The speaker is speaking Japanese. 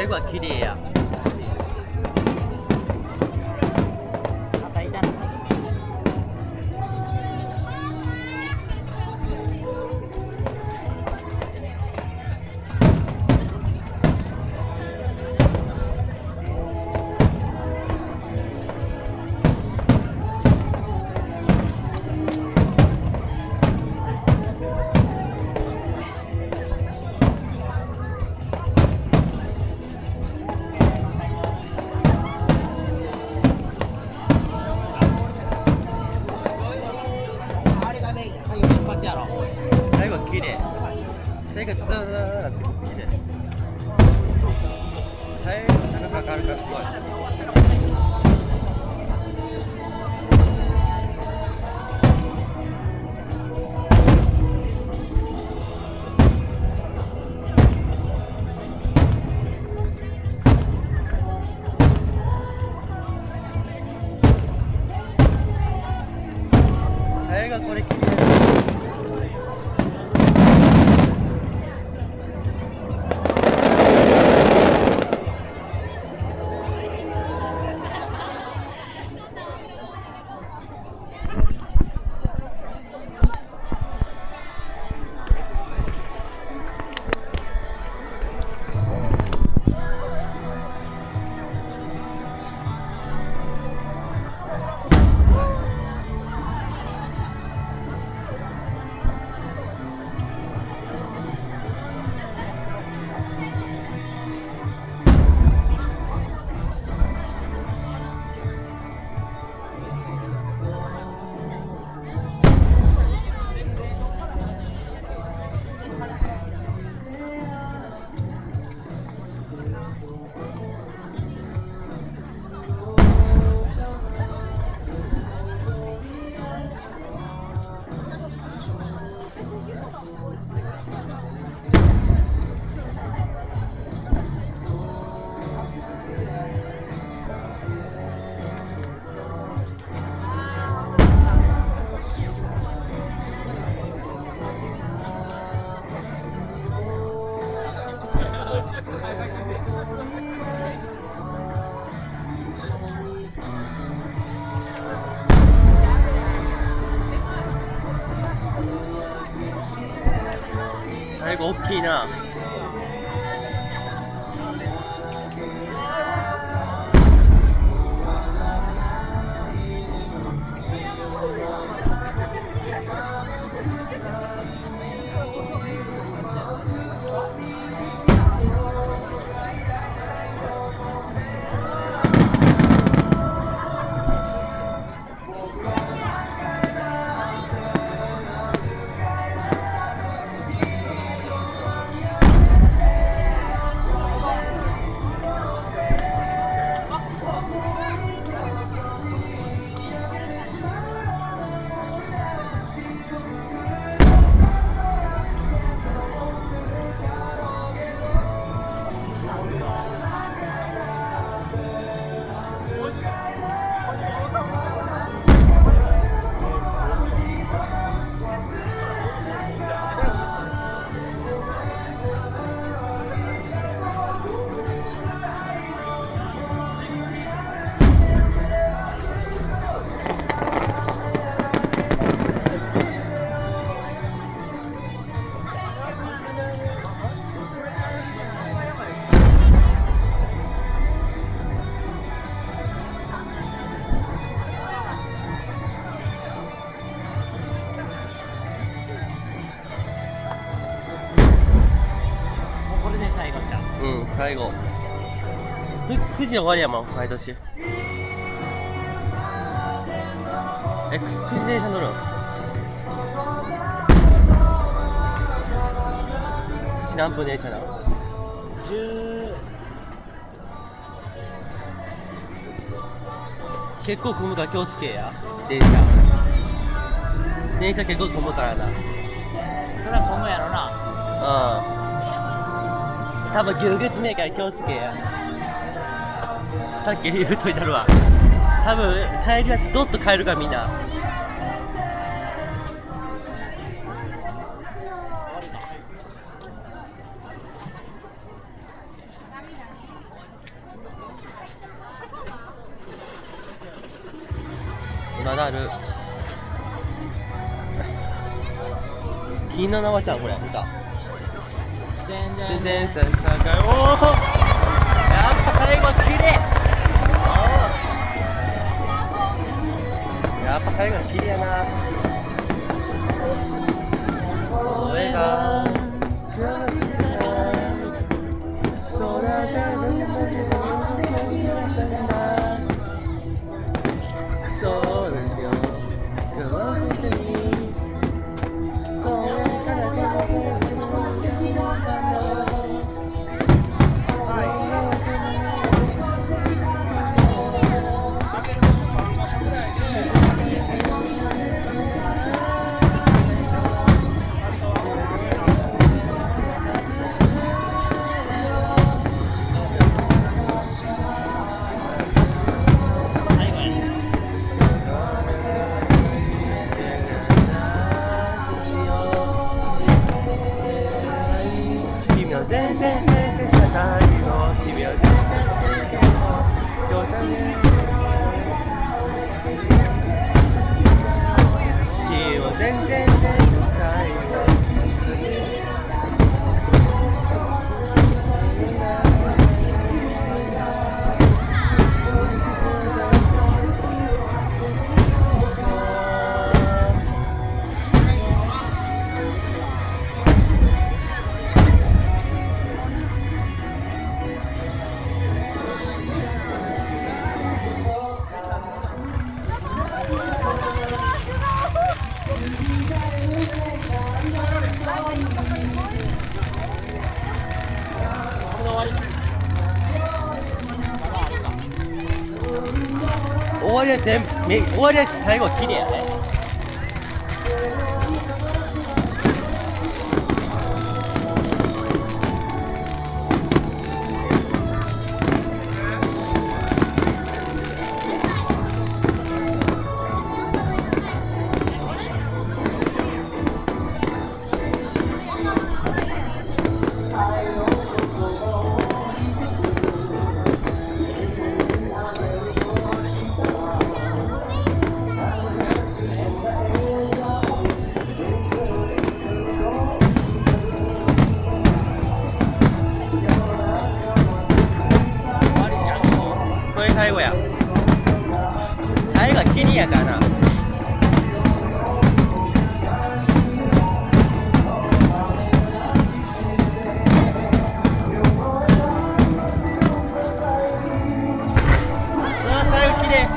最後は綺麗や。肩痛めた。最後一発やろ。最後綺麗。最後ザーッって綺麗。最後高くかかるからすごい。最後これ綺麗。最後大きいな。これで最後ちゃう。うん、最後。9時終わりやもん、毎年。9時電車乗るん？ 9時何分電車なの？10。結構混むから気をつけや、電車。電車結構混むからな。それは混むやろな。うん。多分ぎゅうぎゅう詰めから気をつけや。さっき言うといたるわ。多分帰りはどっと帰るからみんな。まだある。金の縄ちゃんこれ歌。全然全然さおお。やっぱ最後は綺麗。やっぱ最後は綺麗やな。それが空じゃなくてそうですよ。全然先生じゃないの君は全然今日だね君は全然先生じゃないの終わりは終わりは最後綺麗やね。最後や。最後はキリやからな。さあ最後きれい。